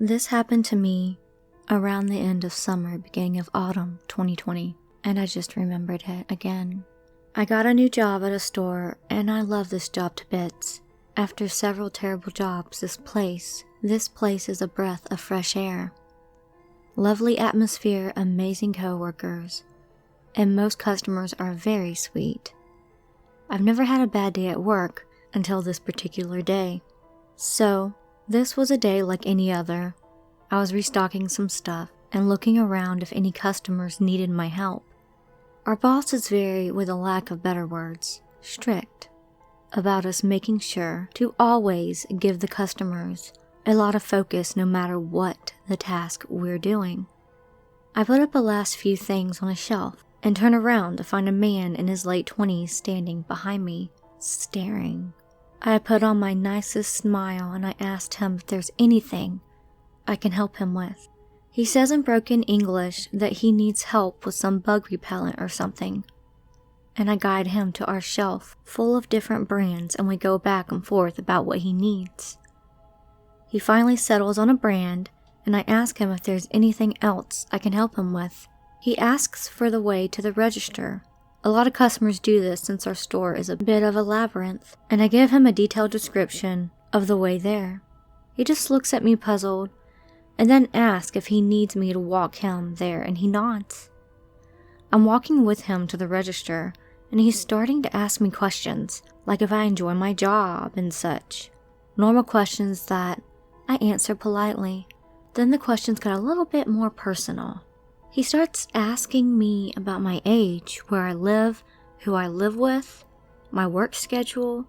This happened to me around the end of summer, beginning of autumn 2020, and I just remembered it again. I got a new job at a store, and I love this job to bits. After several terrible jobs, this place is a breath of fresh air. Lovely atmosphere, amazing co-workers, and most customers are very sweet. I've never had a bad day at work until this particular day. So, this was a day like any other. I was restocking some stuff and looking around if any customers needed my help. Our boss is very, with a lack of better words, strict about us making sure to always give the customers a lot of focus no matter what the task we're doing. I put up the last few things on a shelf and turn around to find a man in his late 20s standing behind me, staring. I put on my nicest smile and I asked him if there's anything I can help him with. He says in broken English that he needs help with some bug repellent or something, and I guide him to our shelf full of different brands and we go back and forth about what he needs. He finally settles on a brand, and I ask him if there's anything else I can help him with. He asks for the way to the register. A lot of customers do this since our store is a bit of a labyrinth, and I give him a detailed description of the way there. He just looks at me puzzled, and then asks if he needs me to walk him there, and he nods. I'm walking with him to the register, and he's starting to ask me questions, like if I enjoy my job and such. Normal questions that I answer politely. Then the questions got a little bit more personal. He starts asking me about my age, where I live, who I live with, my work schedule.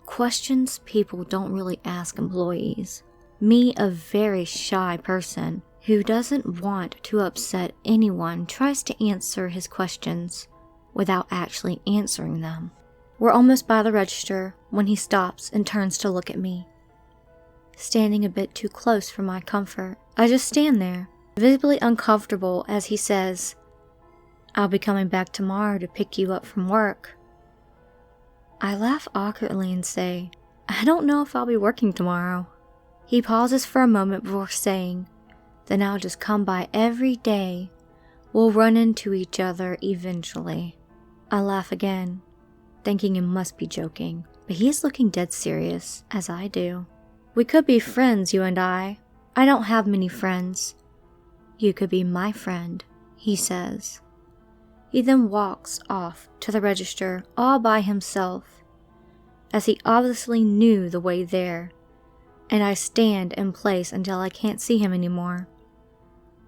Questions people don't really ask employees. Me, a very shy person who doesn't want to upset anyone, tries to answer his questions without actually answering them. We're almost by the register when he stops and turns to look at me, standing a bit too close for my comfort. I just stand there, visibly uncomfortable, as he says, "I'll be coming back tomorrow to pick you up from work." I laugh awkwardly and say, "I don't know if I'll be working tomorrow." He pauses for a moment before saying, "Then I'll just come by every day. We'll run into each other eventually." I laugh again, thinking he must be joking, but he is looking dead serious, as I do. "We could be friends, you and I. I don't have many friends." "You could be my friend," he says. He then walks off to the register all by himself, as he obviously knew the way there, and I stand in place until I can't see him anymore.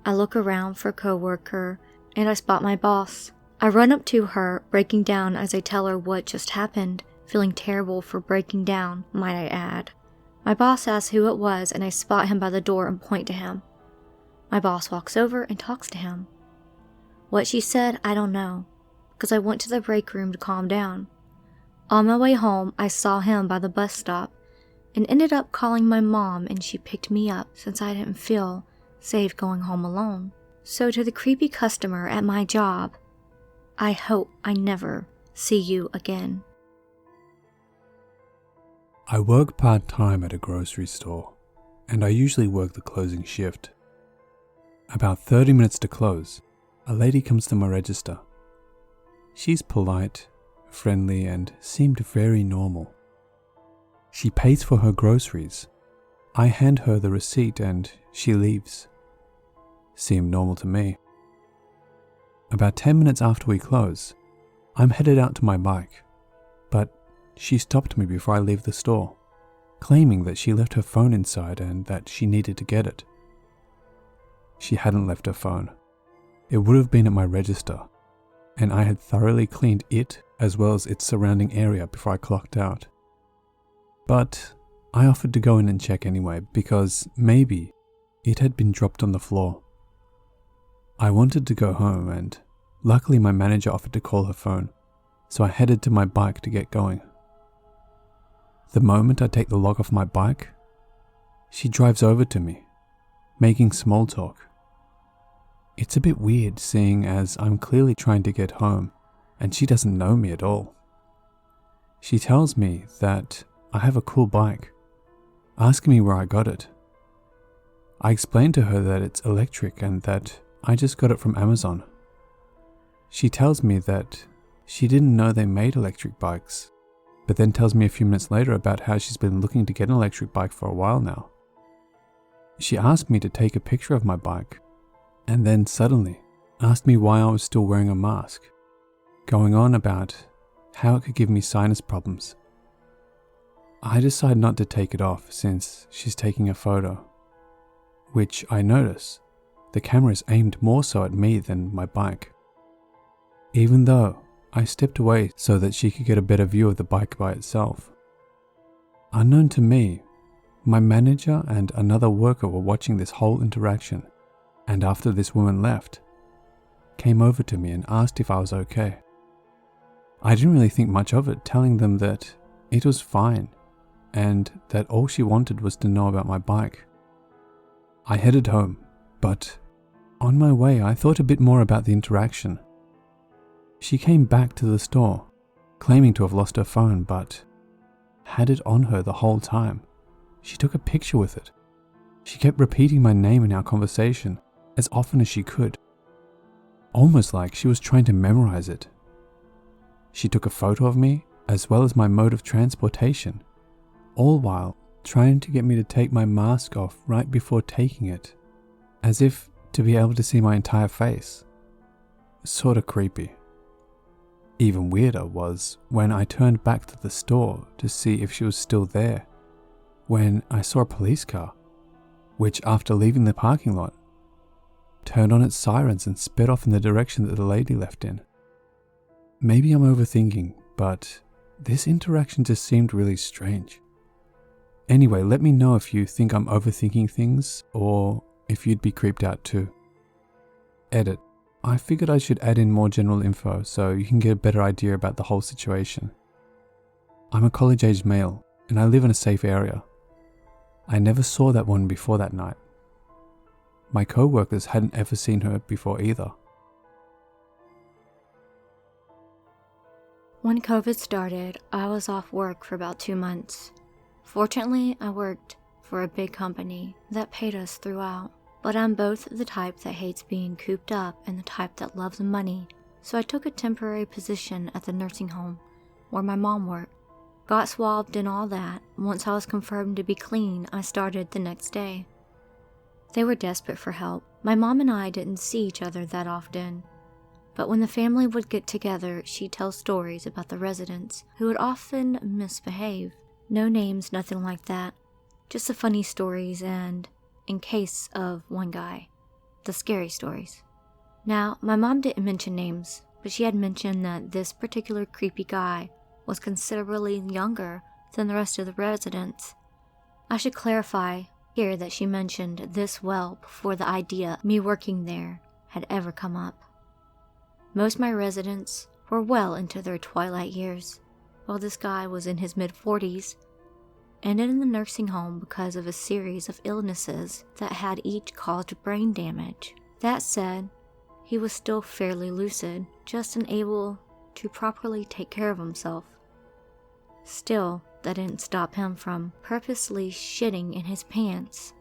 I look around for a coworker, and I spot my boss. I run up to her, breaking down as I tell her what just happened, feeling terrible for breaking down, might I add. My boss asks who it was, and I spot him by the door and point to him. My boss walks over and talks to him. What she said, I don't know, because I went to the break room to calm down. On my way home, I saw him by the bus stop and ended up calling my mom, and she picked me up since I didn't feel safe going home alone. So to the creepy customer at my job, I hope I never see you again. I work part-time at a grocery store, and I usually work the closing shift. About 30 minutes to close, a lady comes to my register. She's polite, friendly, and seemed very normal. She pays for her groceries. I hand her the receipt and she leaves. Seemed normal to me. About 10 minutes after we close, I'm headed out to my bike, but she stopped me before I leave the store, claiming that she left her phone inside and that she needed to get it. She hadn't left her phone. It would have been at my register, and I had thoroughly cleaned it as well as its surrounding area before I clocked out. But I offered to go in and check anyway because maybe it had been dropped on the floor. I wanted to go home, and luckily my manager offered to call her phone, so I headed to my bike to get going. The moment I take the lock off my bike, she drives over to me, making small talk. It's a bit weird seeing as I'm clearly trying to get home and she doesn't know me at all. She tells me that I have a cool bike, asking me where I got it. I explained to her that it's electric and that I just got it from Amazon. She tells me that she didn't know they made electric bikes, but then tells me a few minutes later about how she's been looking to get an electric bike for a while now. She asked me to take a picture of my bike, and then suddenly asked me why I was still wearing a mask, going on about how it could give me sinus problems. I decide not to take it off since she's taking a photo, which I notice the camera is aimed more so at me than my bike. Even though I stepped away so that she could get a better view of the bike by itself. Unknown to me, my manager and another worker were watching this whole interaction, and after this woman left, came over to me and asked if I was okay. I didn't really think much of it, telling them that it was fine and that all she wanted was to know about my bike. I headed home, but on my way I thought a bit more about the interaction. She came back to the store, claiming to have lost her phone, but had it on her the whole time. She took a picture with it. She kept repeating my name in our conversation as often as she could, almost like she was trying to memorize it. She took a photo of me as well as my mode of transportation, all while trying to get me to take my mask off right before taking it, as if to be able to see my entire face. Sorta creepy. Even weirder was when I turned back to the store to see if she was still there, when I saw a police car, which after leaving the parking lot, turned on its sirens and sped off in the direction that the lady left in. Maybe I'm overthinking, but this interaction just seemed really strange. Anyway, let me know if you think I'm overthinking things or if you'd be creeped out too. Edit. I figured I should add in more general info so you can get a better idea about the whole situation. I'm a college-aged male and I live in a safe area. I never saw that woman before that night. My co-workers hadn't ever seen her before either. When COVID started, I was off work for about 2 months. Fortunately, I worked for a big company that paid us throughout. But I'm both the type that hates being cooped up and the type that loves money, so I took a temporary position at the nursing home where my mom worked. Got swabbed and all that. Once I was confirmed to be clean, I started the next day. They were desperate for help. My mom and I didn't see each other that often, but when the family would get together, she'd tell stories about the residents who would often misbehave. No names, nothing like that. Just the funny stories and, in case of one guy, the scary stories. Now, my mom didn't mention names, but she had mentioned that this particular creepy guy was considerably younger than the rest of the residents. I should clarify here that she mentioned this well before the idea of me working there had ever come up. Most of my residents were well into their twilight years, while this guy was in his mid-40s, ended in the nursing home because of a series of illnesses that had each caused brain damage. That said, he was still fairly lucid, just unable to properly take care of himself. Still, that didn't stop him from purposely shitting in his pants,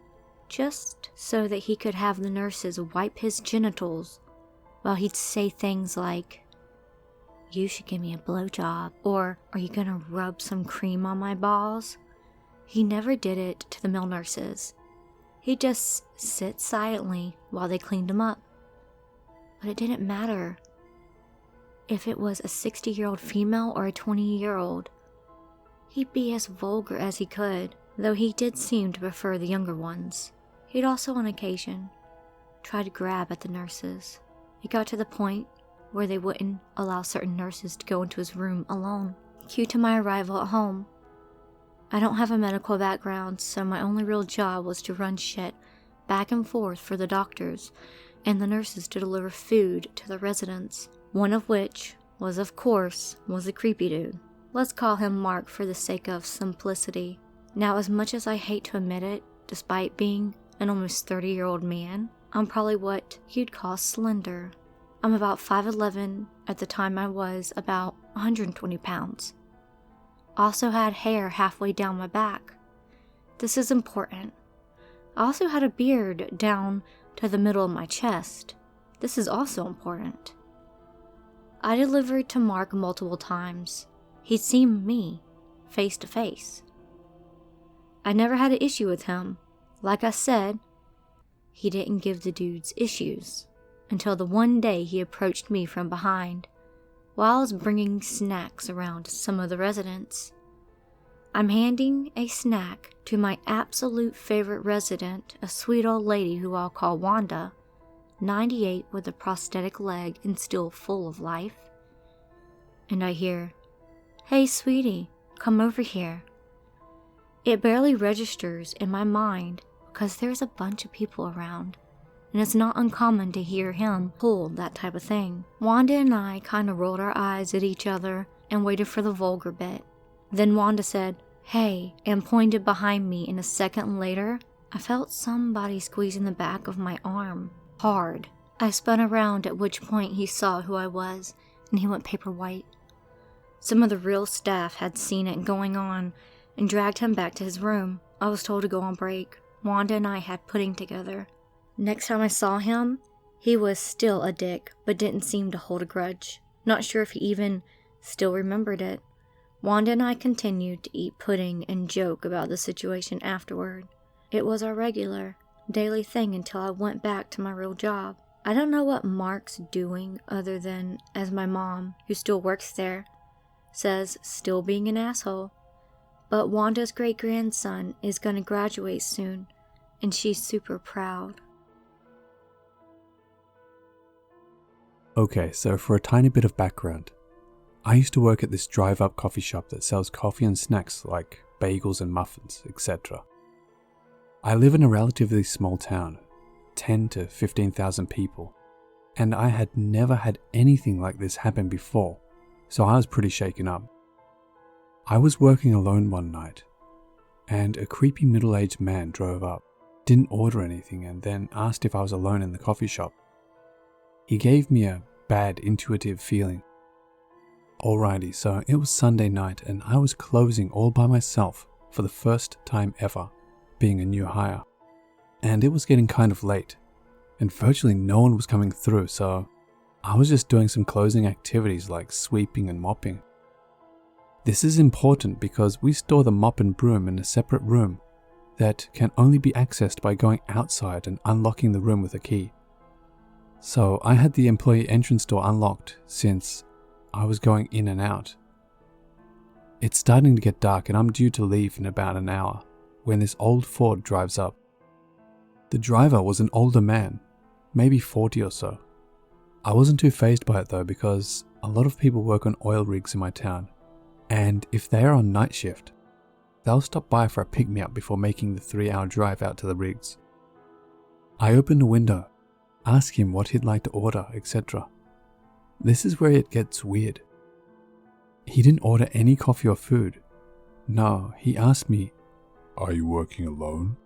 just so that he could have the nurses wipe his genitals, while he'd say things like, "You should give me a blowjob," or "Are you gonna rub some cream on my balls?" He never did it to the male nurses. He'd just sit silently while they cleaned him up. But it didn't matter if it was a 60-year-old female or a 20-year-old. He'd be as vulgar as he could, though he did seem to prefer the younger ones. He'd also on occasion try to grab at the nurses. It got to the point where they wouldn't allow certain nurses to go into his room alone. Cue to my arrival at home. I don't have a medical background, so my only real job was to run shit back and forth for the doctors and the nurses to deliver food to the residents, one of which was, of course, a creepy dude. Let's call him Mark for the sake of simplicity. Now, as much as I hate to admit it, despite being an almost 30-year-old man, I'm probably what you'd call slender. I'm about 5'11", at the time I was about 120 pounds. Also had hair halfway down my back. This is important. I also had a beard down to the middle of my chest. This is also important. I delivered to Mark multiple times. He'd seen me, face to face. I never had an issue with him. Like I said, he didn't give the dudes issues until the one day he approached me from behind while I was bringing snacks around to some of the residents. I'm handing a snack to my absolute favorite resident, a sweet old lady who I'll call Wanda, 98 with a prosthetic leg and still full of life. And I hear, "Hey sweetie, come over here." It barely registers in my mind because there's a bunch of people around, and it's not uncommon to hear him pull that type of thing. Wanda and I kind of rolled our eyes at each other and waited for the vulgar bit. Then Wanda said, "Hey," and pointed behind me, and a second later, I felt somebody squeezing the back of my arm hard. I spun around, at which point he saw who I was, and he went paper white. Some of the real staff had seen it going on and dragged him back to his room. I was told to go on break. Wanda and I had pudding together. Next time I saw him, he was still a dick, but didn't seem to hold a grudge. Not sure if he even still remembered it. Wanda and I continued to eat pudding and joke about the situation afterward. It was our regular, daily thing until I went back to my real job. I don't know what Mark's doing other than, as my mom, who still works there, says, still being an asshole. But Wanda's great-grandson is going to graduate soon, and she's super proud. Okay, so for a tiny bit of background, I used to work at this drive-up coffee shop that sells coffee and snacks like bagels and muffins, etc. I live in a relatively small town, 10 to 15,000 people, and I had never had anything like this happen before, so I was pretty shaken up. I was working alone one night, and a creepy middle-aged man drove up, didn't order anything, and then asked if I was alone in the coffee shop. He gave me a bad intuitive feeling. Alrighty, so it was Sunday night and I was closing all by myself for the first time ever, being a new hire. And it was getting kind of late, and virtually no one was coming through, so I was just doing some closing activities like sweeping and mopping. This is important because we store the mop and broom in a separate room that can only be accessed by going outside and unlocking the room with a key. So I had the employee entrance door unlocked since I was going in and out. It's starting to get dark and I'm due to leave in about an hour when this old Ford drives up. The driver was an older man, maybe 40 or so. I wasn't too fazed by it though because a lot of people work on oil rigs in my town, and if they are on night shift, they'll stop by for a pick-me-up before making the 3-hour drive out to the rigs. I opened a window, asked him what he'd like to order, etc. This is where it gets weird. He didn't order any coffee or food. No, he asked me, "Are you working alone?"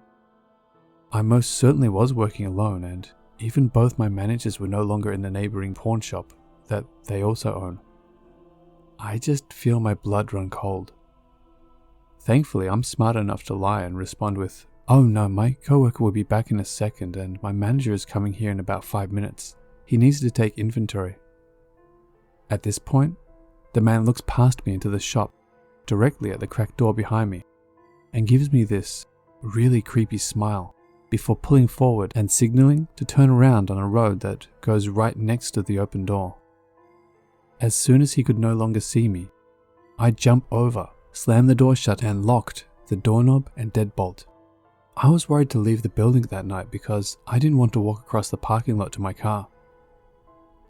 I most certainly was working alone, and even both my managers were no longer in the neighboring pawn shop that they also own. I just feel my blood run cold. Thankfully, I'm smart enough to lie and respond with, "Oh no, my coworker will be back in a second and my manager is coming here in about 5 minutes. He needs to take inventory." At this point, the man looks past me into the shop, directly at the cracked door behind me, and gives me this really creepy smile before pulling forward and signaling to turn around on a road that goes right next to the open door. As soon as he could no longer see me, I jump over, slammed the door shut and locked the doorknob and deadbolt. I was worried to leave the building that night because I didn't want to walk across the parking lot to my car.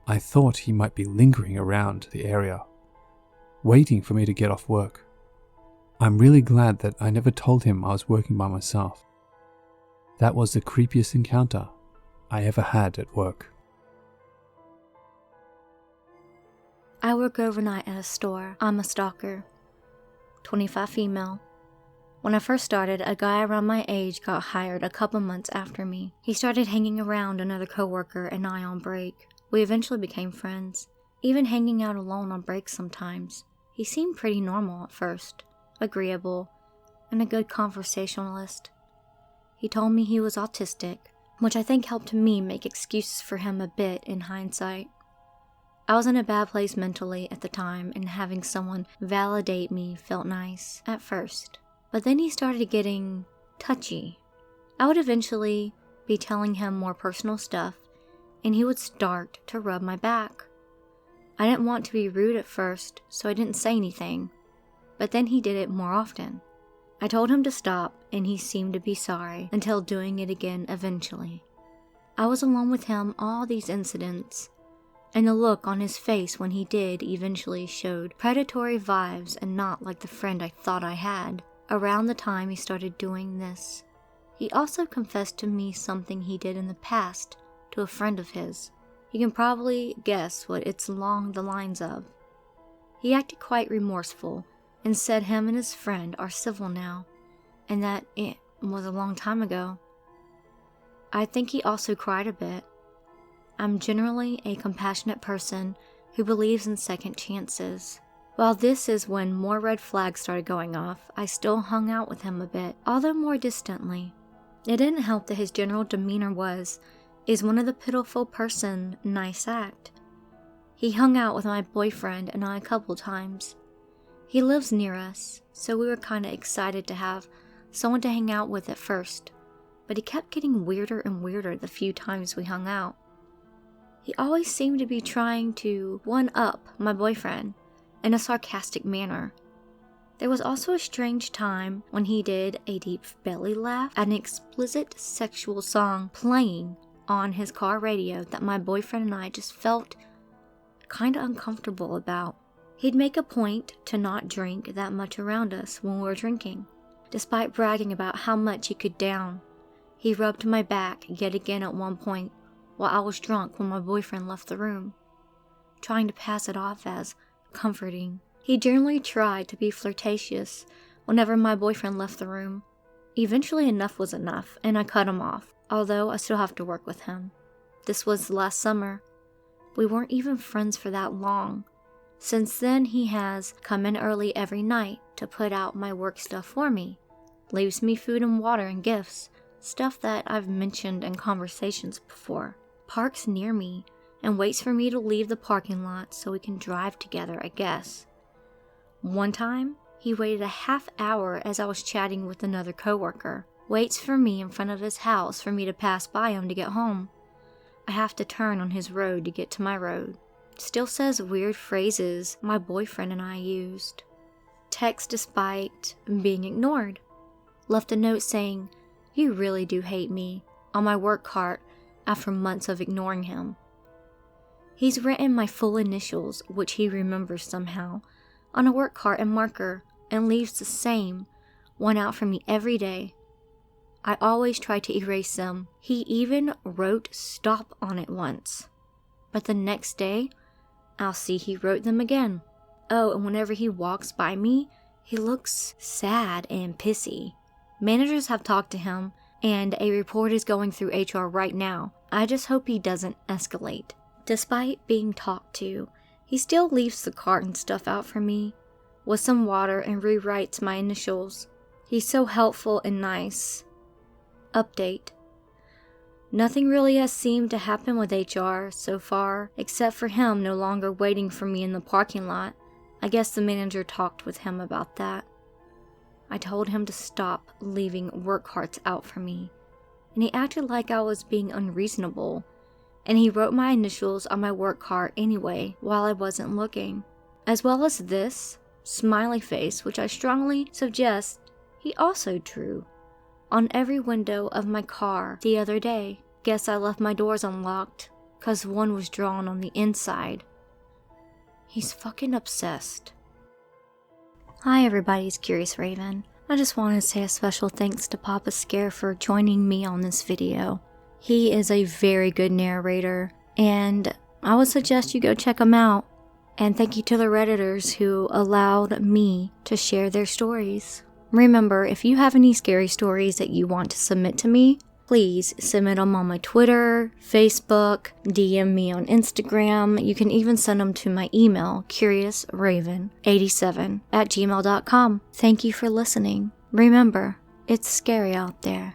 I thought he might be lingering around the area, waiting for me to get off work. I'm really glad that I never told him I was working by myself. That was the creepiest encounter I ever had at work. I work overnight at a store. I'm a stalker. 25 female. When I first started, a guy around my age got hired a couple months after me. He started hanging around another coworker and I on break. We eventually became friends, even hanging out alone on breaks sometimes. He seemed pretty normal at first, agreeable, and a good conversationalist. He told me he was autistic, which I think helped me make excuses for him a bit in hindsight. I was in a bad place mentally at the time, and having someone validate me felt nice at first. But then he started getting touchy. I would eventually be telling him more personal stuff, and he would start to rub my back. I didn't want to be rude at first, so I didn't say anything, but then he did it more often. I told him to stop, and he seemed to be sorry until doing it again eventually. I was alone with him all these incidents, and the look on his face when he did eventually showed predatory vibes and not like the friend I thought I had. Around the time he started doing this, he also confessed to me something he did in the past to a friend of his. You can probably guess what it's along the lines of. He acted quite remorseful and said him and his friend are civil now, and that it was a long time ago. I think he also cried a bit. I'm generally a compassionate person who believes in second chances. While this is when more red flags started going off, I still hung out with him a bit, although more distantly. It didn't help that his general demeanor is one of the pitiful person, nice act. He hung out with my boyfriend and I a couple times. He lives near us, so we were kinda excited to have someone to hang out with at first, but he kept getting weirder and weirder the few times we hung out. He always seemed to be trying to one-up my boyfriend in a sarcastic manner. There was also a strange time when he did a deep belly laugh at an explicit sexual song playing on his car radio that my boyfriend and I just felt kinda uncomfortable about. He'd make a point to not drink that much around us when we were drinking, despite bragging about how much he could down. He rubbed my back yet again at one point while I was drunk when my boyfriend left the room, trying to pass it off as comforting. He generally tried to be flirtatious whenever my boyfriend left the room. Eventually enough was enough, and I cut him off, although I still have to work with him. This was last summer. We weren't even friends for that long. Since then, he has come in early every night to put out my work stuff for me, leaves me food and water and gifts, stuff that I've mentioned in conversations before, parks near me, and waits for me to leave the parking lot so we can drive together, I guess. One time, he waited a half hour as I was chatting with another coworker, waits for me in front of his house for me to pass by him to get home. I have to turn on his road to get to my road. Still says weird phrases my boyfriend and I used. Text despite being ignored. Left a note saying, "You really do hate me," on my work cart after months of ignoring him. He's written my full initials, which he remembers somehow, on a work cart and marker, and leaves the same one out for me every day. I always try to erase them. He even wrote "stop" on it once. But the next day, I'll see he wrote them again. Oh, and whenever he walks by me, he looks sad and pissy. Managers have talked to him, and a report is going through HR right now. I just hope he doesn't escalate. Despite being talked to, he still leaves the cart and stuff out for me, with some water, and rewrites my initials. He's so helpful and nice. Update. Nothing really has seemed to happen with HR so far, except for him no longer waiting for me in the parking lot. I guess the manager talked with him about that. I told him to stop leaving work carts out for me, and he acted like I was being unreasonable, and he wrote my initials on my work cart anyway while I wasn't looking, as well as this smiley face, which I strongly suggest he also drew on every window of my car the other day. Guess I left my doors unlocked, cause one was drawn on the inside. He's fucking obsessed. Hi everybody, it's Curious Raven. I just want to say a special thanks to Papa Scare for joining me on this video. He is a very good narrator, and I would suggest you go check him out. And thank you to the Redditors who allowed me to share their stories. Remember, if you have any scary stories that you want to submit to me, please submit them on my Twitter, Facebook, DM me on Instagram. You can even send them to my email, curiousraven87@gmail.com. Thank you for listening. Remember, it's scary out there.